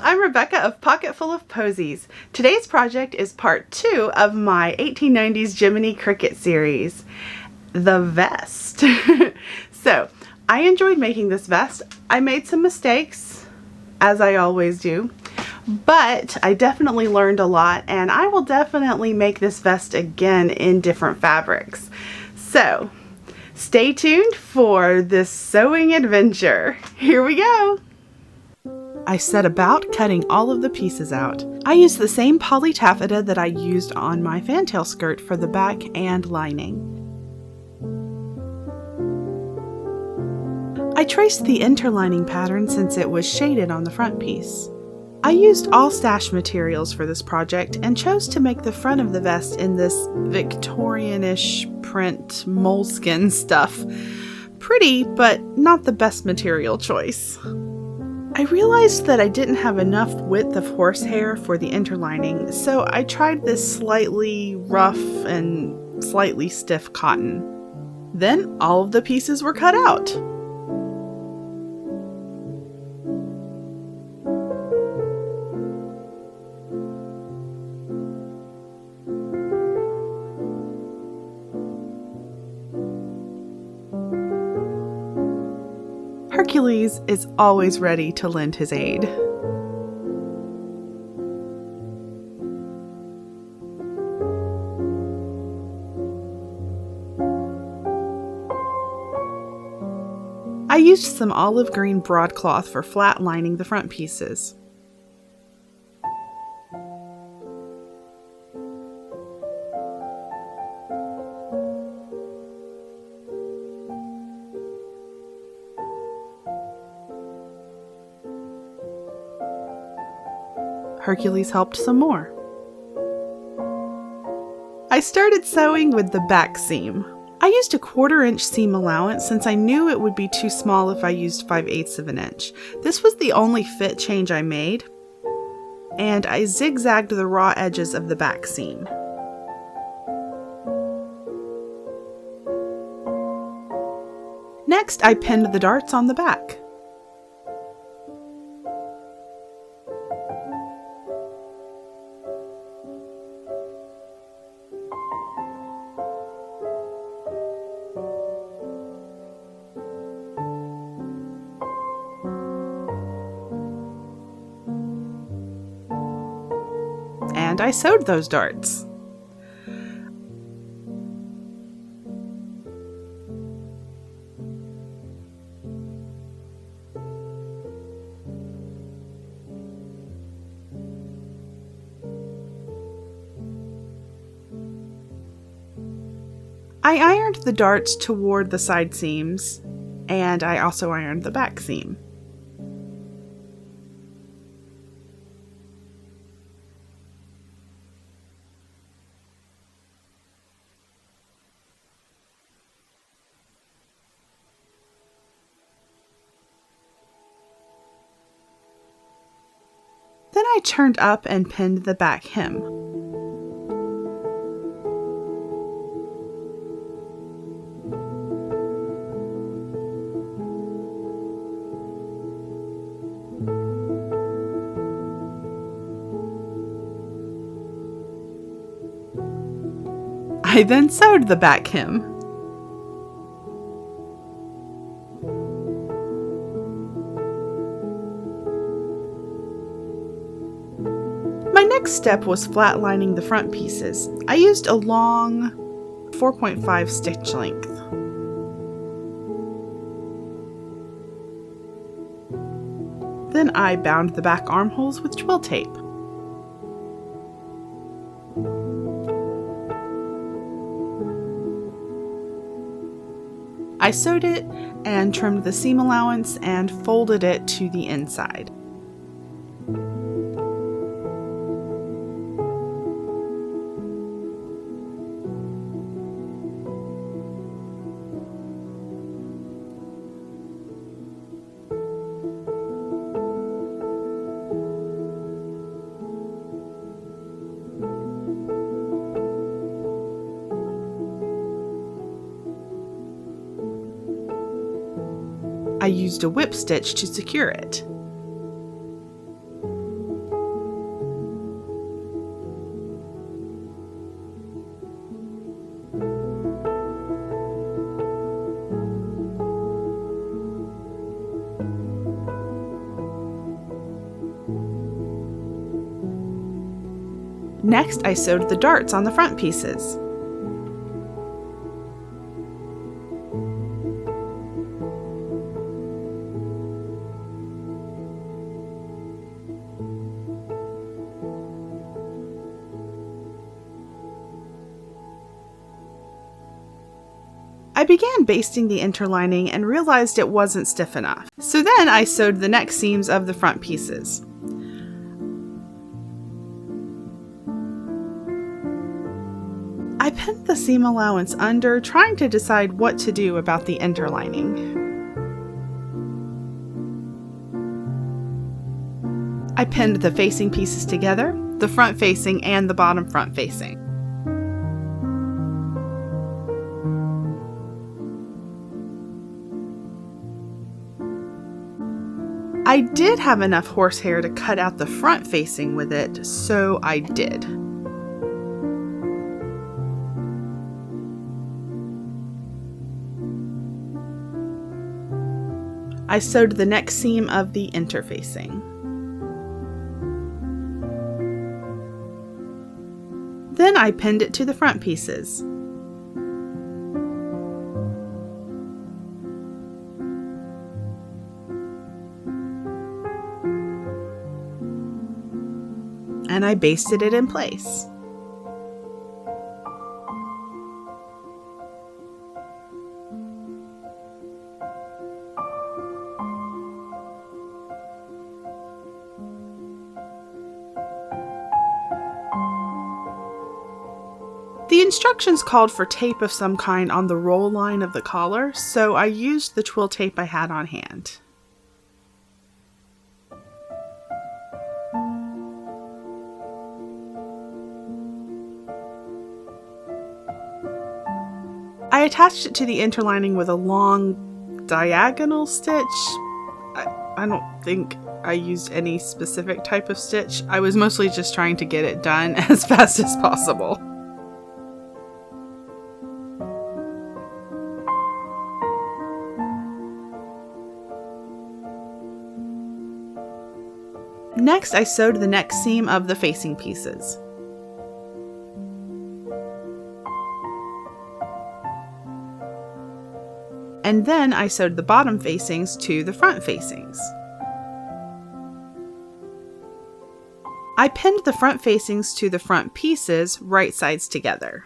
I'm Rebecca of Pocketful of Poseys. Today's project is part 2 of my 1890's Jiminy Cricket series, the vest. So, I enjoyed making this vest. I made some mistakes, as I always do, but I definitely learned a lot, and I will definitely make this vest again in different fabrics. So, stay tuned for this sewing adventure. Here we go! I set about cutting all of the pieces out. I used the same poly taffeta that I used on my fantail skirt for the back and lining. I traced the interlining pattern since it was shaded on the front piece. I used all stash materials for this project and chose to make the front of the vest in this Victorian-ish print moleskin stuff. Pretty, but not the best material choice. I realized that I didn't have enough width of horsehair for the interlining, so I tried this slightly rough and slightly stiff cotton. Then all of the pieces were cut out. Hercules is always ready to lend his aid. I used some olive green broadcloth for flat lining the front pieces. Hercules helped some more. I started sewing with the back seam. I used a 1/4 inch seam allowance since I knew it would be too small if I used 5/8 of an inch. This was the only fit change I made, and I zigzagged the raw edges of the back seam. Next, I pinned the darts on the back. And I sewed those darts. I ironed the darts toward the side seams, and I also ironed the back seam. Then I turned up and pinned the back hem. I then sewed the back hem. My next step was flatlining the front pieces. I used a long 4.5 stitch length. Then I bound the back armholes with twill tape. I sewed it and trimmed the seam allowance and folded it to the inside. I used a whip stitch to secure it. Next, I sewed the darts on the front pieces. I began basting the interlining and realized it wasn't stiff enough. So then I sewed the neck seams of the front pieces. I pinned the seam allowance under, trying to decide what to do about the interlining. I pinned the facing pieces together, the front facing and the bottom front facing. I did have enough horsehair to cut out the front facing with it, so I did. I sewed the neck seam of the interfacing. Then I pinned it to the front pieces. And I basted it in place. The instructions called for tape of some kind on the roll line of the collar, so I used the twill tape I had on hand. I attached it to the interlining with a long diagonal stitch. I don't think I used any specific type of stitch. I was mostly just trying to get it done as fast as possible. Next, I sewed the neck seam of the facing pieces. And then I sewed the bottom facings to the front facings. I pinned the front facings to the front pieces, right sides together.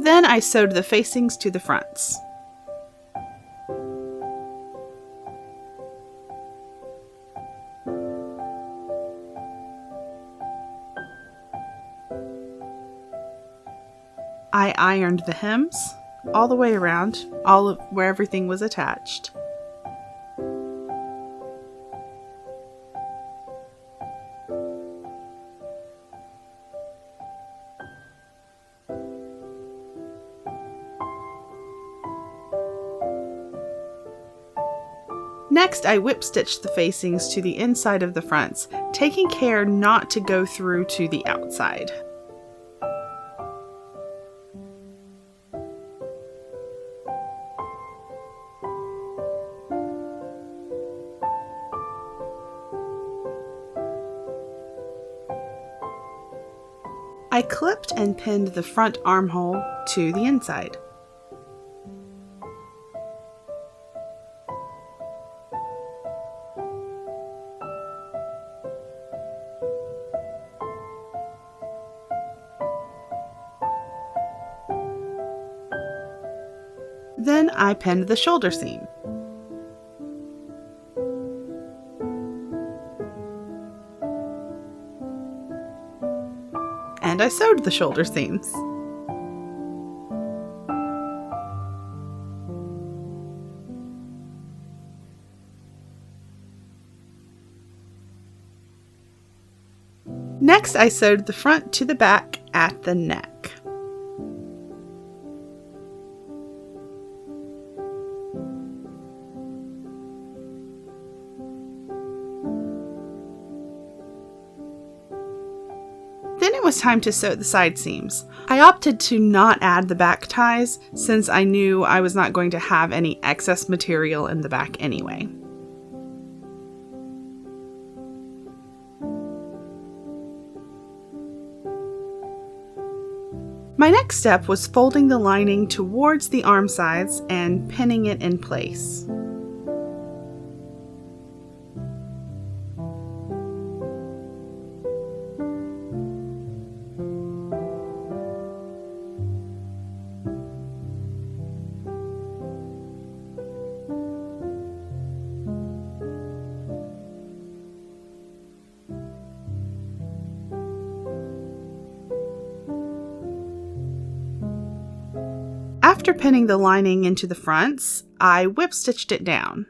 Then I sewed the facings to the fronts. I ironed the hems all the way around, where everything was attached. Next, I whip stitched the facings to the inside of the fronts, taking care not to go through to the outside. I clipped and pinned the front armhole to the inside. Then I pinned the shoulder seam. And I sewed the shoulder seams. Next, I sewed the front to the back at the neck. Then it was time to sew the side seams. I opted to not add the back ties since I knew I was not going to have any excess material in the back anyway. My next step was folding the lining towards the arm sides and pinning it in place. After pinning the lining into the fronts, I whip stitched it down.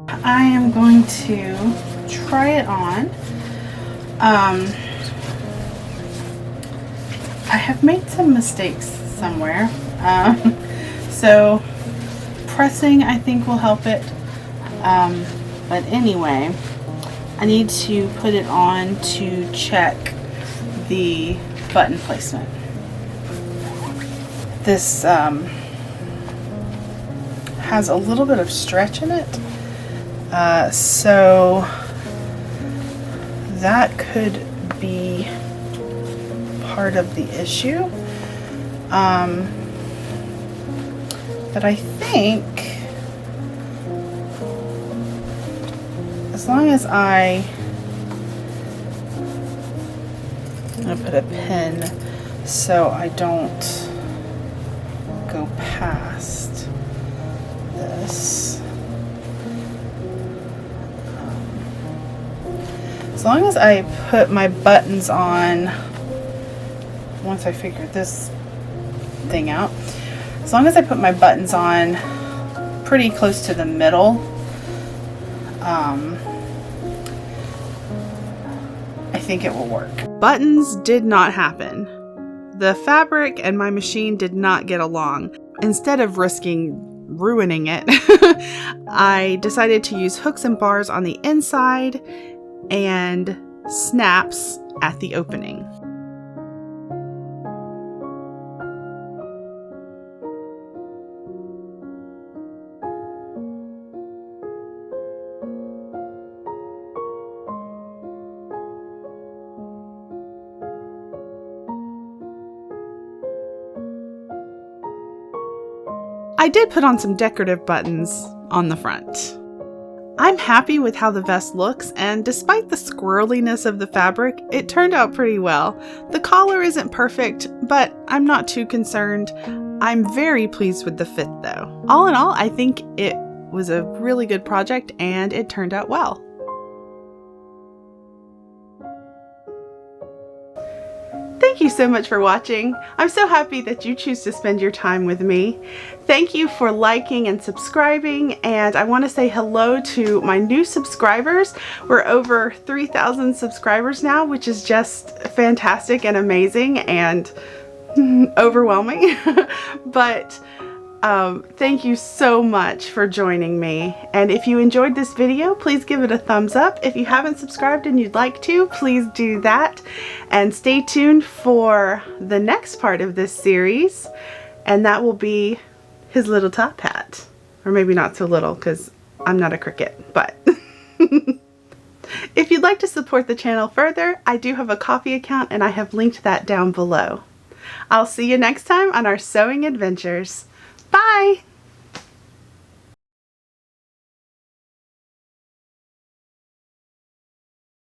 I am going to try it on. I have made some mistakes somewhere, so pressing I think will help it. But anyway, I need to put it on to check the button placement. This has a little bit of stretch in it, so that could be part of the issue. But I think as long as I'm gonna put a pin so I don't go past this. As long as I put my buttons on, once I figure this thing out, as long as I put my buttons on pretty close to the middle, I think it will work. Buttons did not happen. The fabric and my machine did not get along. Instead of risking ruining it, I decided to use hooks and bars on the inside and snaps at the opening. I did put on some decorative buttons on the front. I'm happy with how the vest looks, and despite the squirreliness of the fabric, it turned out pretty well. The collar isn't perfect, but I'm not too concerned. I'm very pleased with the fit though. All in all, I think it was a really good project and it turned out well. Thank you so much for watching. I'm so happy that you choose to spend your time with me. Thank you for liking and subscribing, and I want to say hello to my new subscribers. We're over 3,000 subscribers now, which is just fantastic and amazing and overwhelming. But thank you so much for joining me, and if you enjoyed this video, please give it a thumbs up. If you haven't subscribed and you'd like to, please do that, and stay tuned for the next part of this series, and that will be his little top hat, or maybe not so little because I'm not a cricket, but if you'd like to support the channel further, I do have a Ko-fi account and I have linked that down below. I'll see you next time on our sewing adventures. Bye!